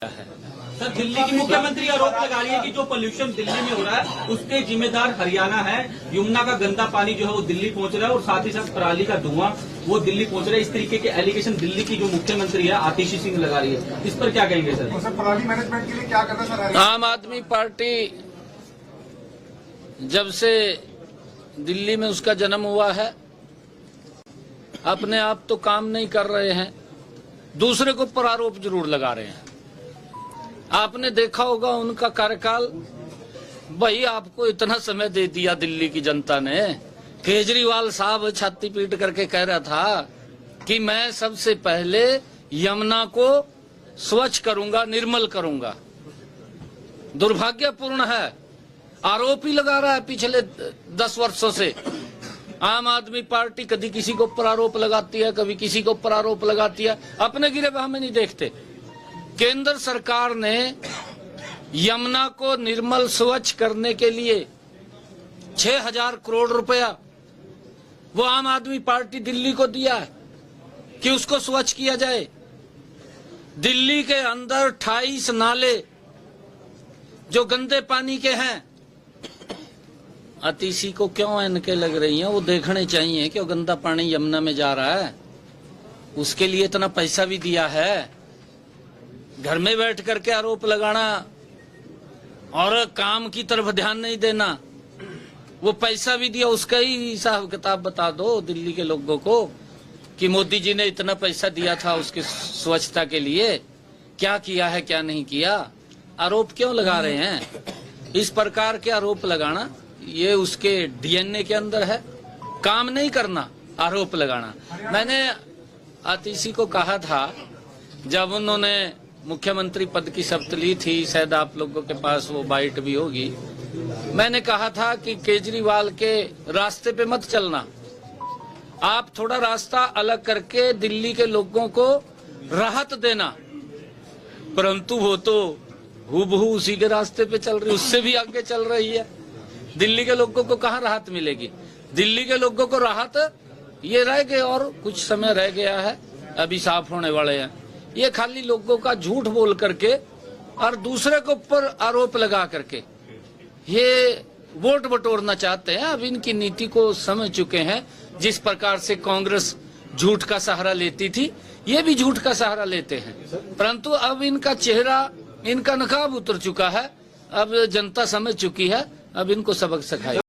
है। सर, दिल्ली की मुख्यमंत्री आरोप लगा रही है कि जो पोल्यूशन दिल्ली में हो रहा है उसके जिम्मेदार हरियाणा है। यमुना का गंदा पानी जो है वो दिल्ली पहुंच रहा है और साथ ही साथ पराली का धुआं वो दिल्ली पहुंच रहा है। इस तरीके के एलिगेशन दिल्ली की जो मुख्यमंत्री है आतिशी सिंह लगा रही है, इस पर क्या कहेंगे सर? सर, पराली मैनेजमेंट के लिए क्या करना सर? आम आदमी पार्टी जब से दिल्ली में उसका जन्म हुआ है अपने आप तो काम नहीं कर रहे हैं, दूसरे को पर आरोप जरूर लगा रहे हैं। आपने देखा होगा उनका कार्यकाल, भाई आपको इतना समय दे दिया दिल्ली की जनता ने। केजरीवाल साहब छाती पीट करके कह रहा था कि मैं सबसे पहले यमुना को स्वच्छ करूंगा, निर्मल करूंगा। दुर्भाग्यपूर्ण है, आरोप ही लगा रहा है पिछले 10 वर्षों से। आम आदमी पार्टी कभी किसी को ऊपर आरोप लगाती है, कभी किसी को ऊपर आरोप लगाती है, अपने गिरेबान में नहीं देखते। केंद्र सरकार ने यमुना को निर्मल स्वच्छ करने के लिए 6000 करोड़ रुपया वो आम आदमी पार्टी दिल्ली को दिया है कि उसको स्वच्छ किया जाए। दिल्ली के अंदर 28 नाले जो गंदे पानी के हैं, आतिशी को क्यों इनके लग रही हैं? वो देखने चाहिए कि वो गंदा पानी यमुना में जा रहा है, उसके लिए इतना पैसा भी दिया है। घर में बैठ करके आरोप लगाना और काम की तरफ ध्यान नहीं देना, वो पैसा भी दिया उसका ही हिसाब किताब बता दो दिल्ली के लोगों को कि मोदी जी ने इतना पैसा दिया था उसकी स्वच्छता के लिए, क्या किया है क्या नहीं किया। आरोप क्यों लगा रहे हैं? इस प्रकार के आरोप लगाना ये उसके डीएनए के अंदर है, काम नहीं करना, आरोप लगाना। मैंने आतिशी को कहा था जब उन्होंने मुख्यमंत्री पद की शपथ ली थी, शायद आप लोगों के पास वो बाइट भी होगी, मैंने कहा था कि केजरीवाल के रास्ते पे मत चलना, आप थोड़ा रास्ता अलग करके दिल्ली के लोगों को राहत देना। परंतु वो तो हूबहू उसी के रास्ते पे चल रही, उससे भी आगे चल रही है। दिल्ली के लोगों को कहाँ राहत मिलेगी? दिल्ली के लोगों को राहत ये रह गए और कुछ समय रह गया है, अभी साफ होने वाले हैं। ये खाली लोगों का झूठ बोल करके और दूसरे के ऊपर आरोप लगा करके ये वोट बटोरना चाहते हैं। अब इनकी नीति को समझ चुके हैं। जिस प्रकार से कांग्रेस झूठ का सहारा लेती थी, ये भी झूठ का सहारा लेते हैं। परंतु अब इनका चेहरा, इनका नकाब उतर चुका है, अब जनता समझ चुकी है, अब इनको सबक सिखाई।